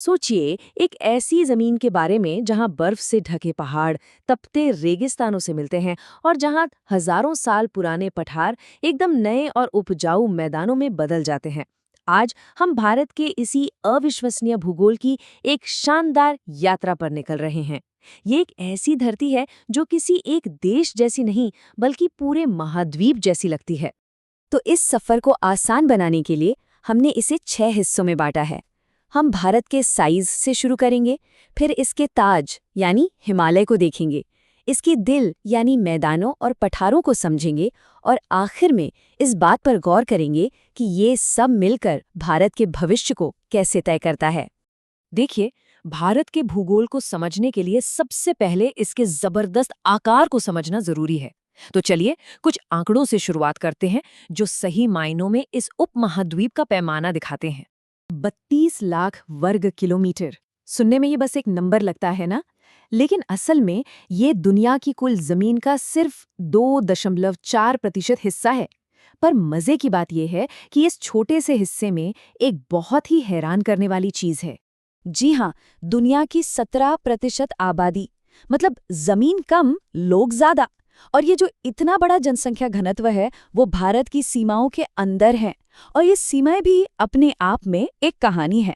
सोचिए, एक ऐसी जमीन के बारे में जहां बर्फ से ढके पहाड़ तपते रेगिस्तानों से मिलते हैं और जहां हजारों साल पुराने पठार एकदम नए और उपजाऊ मैदानों में बदल जाते हैं। आज हम भारत के इसी अविश्वसनीय भूगोल की एक शानदार यात्रा पर निकल रहे हैं। ये एक ऐसी धरती है जो किसी एक देश जैसी नहीं, बल्कि पूरे महाद्वीप जैसी लगती है। तो इस सफर को आसान बनाने के लिए हमने इसे 6 हिस्सों में बांटा है। हम भारत के साइज से शुरू करेंगे, फिर इसके ताज यानी हिमालय को देखेंगे, इसकी दिल यानी मैदानों और पठारों को समझेंगे और आखिर में इस बात पर गौर करेंगे कि ये सब मिलकर भारत के भविष्य को कैसे तय करता है। देखिए, भारत के भूगोल को समझने के लिए सबसे पहले इसके जबरदस्त आकार को समझना जरूरी है। तो चलिए कुछ आंकड़ों से शुरुआत करते हैं जो सही मायनों में इस उपमहाद्वीप का पैमाना दिखाते हैं। 32 लाख वर्ग किलोमीटर। सुनने में ये बस एक नंबर लगता है ना, लेकिन असल में ये दुनिया की कुल जमीन का सिर्फ 2.4% हिस्सा है। पर मजे की बात यह है कि इस छोटे से हिस्से में एक बहुत ही हैरान करने वाली चीज है। जी हाँ, दुनिया की 17% आबादी, मतलब जमीन कम लोग ज्यादा। और ये जो इतना बड़ा जनसंख्या घनत्व है वो भारत की सीमाओं के अंदर है, और ये सीमाएं भी अपने आप में एक कहानी है।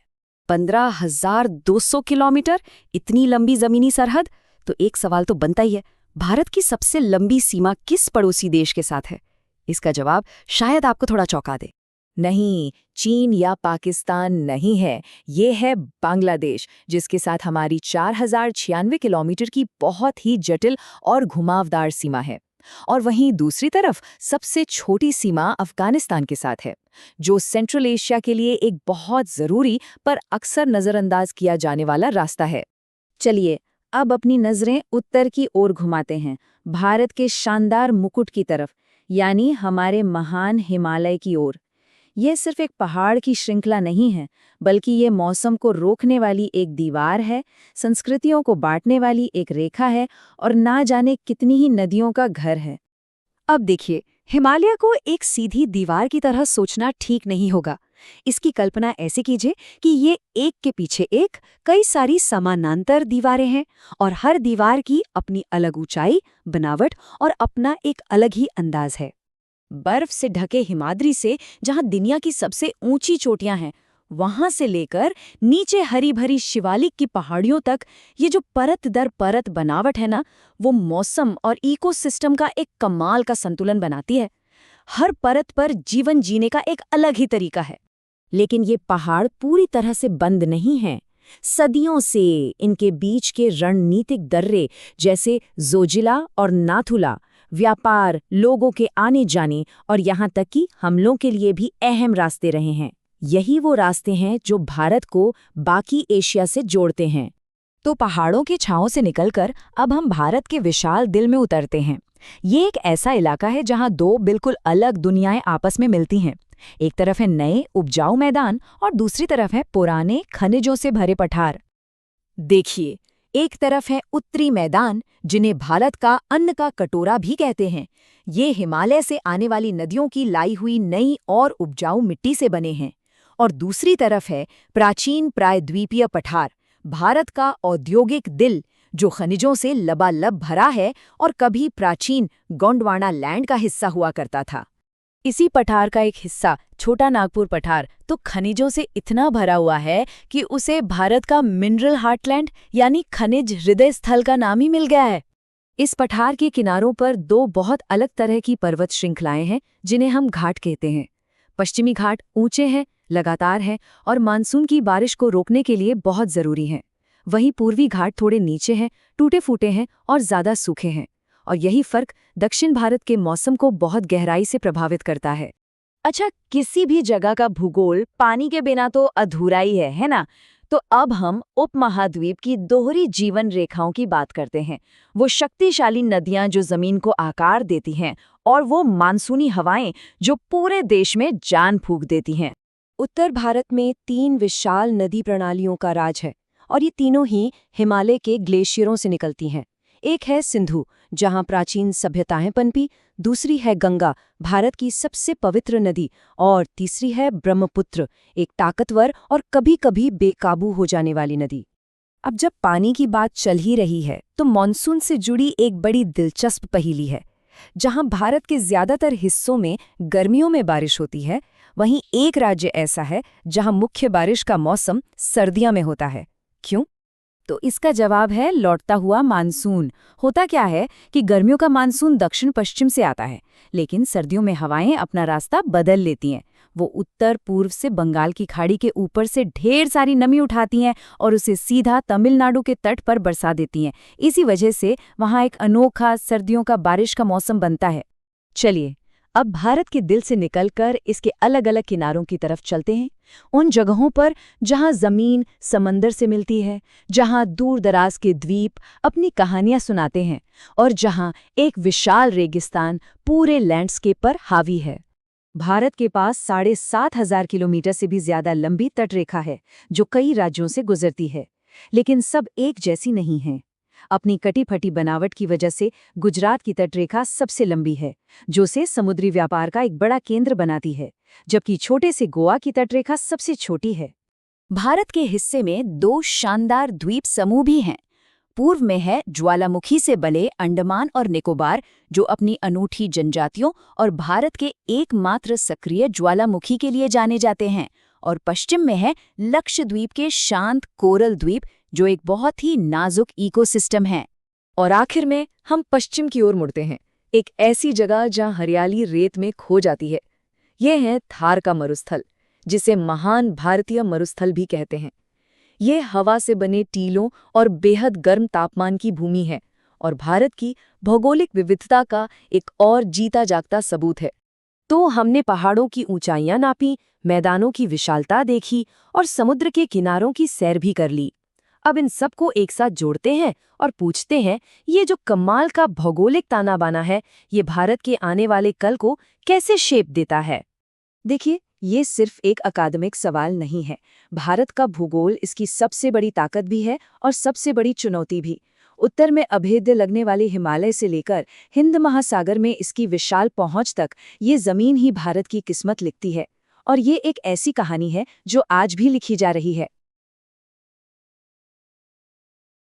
15,200 किलोमीटर, इतनी लंबी जमीनी सरहद। तो एक सवाल तो बनता ही है, भारत की सबसे लंबी सीमा किस पड़ोसी देश के साथ है? इसका जवाब शायद आपको थोड़ा चौंका दे। नहीं, चीन या पाकिस्तान नहीं है, ये है बांग्लादेश, जिसके साथ हमारी 4,096 किलोमीटर की बहुत ही जटिल और घुमावदार सीमा है। और वहीं दूसरी तरफ सबसे छोटी सीमा अफगानिस्तान के साथ है, जो सेंट्रल एशिया के लिए एक बहुत जरूरी पर अक्सर नजरअंदाज किया जाने वाला रास्ता है। चलिए अब अपनी नजरें उत्तर की ओर घुमाते हैं, भारत के शानदार मुकुट की तरफ, यानी हमारे महान हिमालय की ओर। ये सिर्फ एक पहाड़ की श्रृंखला नहीं है, बल्कि ये मौसम को रोकने वाली एक दीवार है, संस्कृतियों को बांटने वाली एक रेखा है और ना जाने कितनी ही नदियों का घर है। अब देखिए, हिमालय को एक सीधी दीवार की तरह सोचना ठीक नहीं होगा। इसकी कल्पना ऐसे कीजिए कि ये एक के पीछे एक कई सारी समानांतर दीवारें हैं, और हर दीवार की अपनी अलग ऊंचाई, बनावट और अपना एक अलग ही अंदाज है। बर्फ से ढके हिमाद्री से, जहां दुनिया की सबसे ऊंची चोटियां हैं, वहां से लेकर नीचे हरी भरी शिवालिक की पहाड़ियों तक, ये जो परत दर परत बनावट है ना, वो मौसम और इकोसिस्टम का एक कमाल का संतुलन बनाती है। हर परत पर जीवन जीने का एक अलग ही तरीका है। लेकिन ये पहाड़ पूरी तरह से बंद नहीं हैं। सदियों से इनके बीच के रणनीतिक दर्रे, जैसे जोजिला और नाथुला, व्यापार, लोगों के आने जाने और यहाँ तक कि हमलों के लिए भी अहम रास्ते रहे हैं। यही वो रास्ते हैं जो भारत को बाकी एशिया से जोड़ते हैं। तो पहाड़ों की छांव से निकलकर अब हम भारत के विशाल दिल में उतरते हैं। ये एक ऐसा इलाका है जहाँ दो बिल्कुल अलग दुनियाएं आपस में मिलती हैं। एक तरफ है नए उपजाऊ मैदान और दूसरी तरफ है पुराने खनिजों से भरे पठार। देखिए, एक तरफ है उत्तरी मैदान, जिन्हें भारत का अन्न का कटोरा भी कहते हैं। ये हिमालय से आने वाली नदियों की लाई हुई नई और उपजाऊ मिट्टी से बने हैं। और दूसरी तरफ है प्राचीन प्रायद्वीपीय पठार, भारत का औद्योगिक दिल, जो खनिजों से लबालब भरा है और कभी प्राचीन गोंडवाना लैंड का हिस्सा हुआ करता था। इसी पठार का एक हिस्सा, छोटा नागपुर पठार, तो खनिजों से इतना भरा हुआ है कि उसे भारत का मिनरल हार्टलैंड यानी खनिज हृदय स्थल का नाम ही मिल गया है। इस पठार के किनारों पर दो बहुत अलग तरह की पर्वत श्रृंखलाएं हैं, जिन्हें हम घाट कहते हैं। पश्चिमी घाट ऊंचे हैं, लगातार हैं और मानसून की बारिश को रोकने के लिए बहुत जरूरी हैं। वहीं पूर्वी घाट थोड़े नीचे हैं, टूटे फूटे हैं और ज्यादा सूखे हैं। और यही फर्क दक्षिण भारत के मौसम को बहुत गहराई से प्रभावित करता है। अच्छा, किसी भी जगह का भूगोल पानी के बिना तो अधूरा ही है ना? तो अब हम उपमहाद्वीप की दोहरी जीवन रेखाओं की बात करते हैं। वो शक्तिशाली नदियां जो जमीन को आकार देती हैं, और वो मानसूनी हवाएं जो पूरे देश में जान फूंक देती हैं। उत्तर भारत में 3 विशाल नदी प्रणालियों का राज है, और ये तीनों ही हिमालय के ग्लेशियरों से निकलती हैं। एक है सिंधु, जहां प्राचीन सभ्यताएं पनपी, दूसरी है गंगा, भारत की सबसे पवित्र नदी, और तीसरी है ब्रह्मपुत्र, एक ताकतवर और कभी-कभी बेकाबू हो जाने वाली नदी। अब जब पानी की बात चल ही रही है तो मॉनसून से जुड़ी एक बड़ी दिलचस्प पहेली है। जहां भारत के ज्यादातर हिस्सों में गर्मियों में बारिश होती है, वहीं एक राज्य ऐसा है जहां मुख्य बारिश का मौसम सर्दियों में होता है। क्यों? तो इसका जवाब है लौटता हुआ मानसून। होता क्या है कि गर्मियों का मानसून दक्षिण पश्चिम से आता है, लेकिन सर्दियों में हवाएं अपना रास्ता बदल लेती हैं। वो उत्तर पूर्व से बंगाल की खाड़ी के ऊपर से ढेर सारी नमी उठाती हैं और उसे सीधा तमिलनाडु के तट पर बरसा देती हैं। इसी वजह से वहाँ एक अनोखा सर्दियों का बारिश का मौसम बनता है। चलिए, अब भारत के दिल से निकलकर इसके अलग-अलग किनारों की तरफ चलते हैं, उन जगहों पर जहां जमीन समंदर से मिलती है, जहां दूर-दराज के द्वीप अपनी कहानियां सुनाते हैं और जहां एक विशाल रेगिस्तान पूरे लैंडस्केप पर हावी है। भारत के पास 7,500 किलोमीटर से भी ज्यादा लंबी तटरेखा है, जो कई राज्यों से गुजरती है, लेकिन सब एक जैसी नहीं है। अपनी कटी-फटी बनावट की वजह से गुजरात की तटरेखा सबसे लंबी है, जो उसे समुद्री व्यापार का एक बड़ा केंद्र बनाती है, जबकि छोटे से गोवा की तटरेखा सबसे छोटी है। भारत के हिस्से में 2 शानदार द्वीप समूह भी हैं। पूर्व में है ज्वालामुखी से बने अंडमान और निकोबार, जो अपनी अनूठी जनजातियों और भारत के एकमात्र सक्रिय ज्वालामुखी के लिए जाने जाते हैं, और पश्चिम में है लक्षद्वीप के शांत कोरल द्वीप, जो एक बहुत ही नाजुक इकोसिस्टम है। और आखिर में हम पश्चिम की ओर मुड़ते हैं, एक ऐसी जगह जहां हरियाली रेत में खो जाती है। यह है थार का मरुस्थल, जिसे महान भारतीय मरुस्थल भी कहते हैं। ये हवा से बने टीलों और बेहद गर्म तापमान की भूमि है और भारत की भौगोलिक विविधता का एक और जीता जागता सबूत है। तो हमने पहाड़ों की ऊंचाइयां नापी, मैदानों की विशालता देखी और समुद्र के किनारों की सैर भी कर ली। अब इन सबको एक साथ जोड़ते हैं और पूछते हैं, ये जो कमाल का भौगोलिक ताना बाना है, ये भारत के आने वाले कल को कैसे शेप देता है? देखिए, ये सिर्फ एक अकादमिक सवाल नहीं है। भारत का भूगोल इसकी सबसे बड़ी ताकत भी है और सबसे बड़ी चुनौती भी। उत्तर में अभेद्य लगने वाले हिमालय से लेकर हिंद महासागर में इसकी विशाल पहुंच तक ये जमीन ही भारत की किस्मत लिखती है। और ये एक ऐसी कहानी है जो आज भी लिखी जा रही है।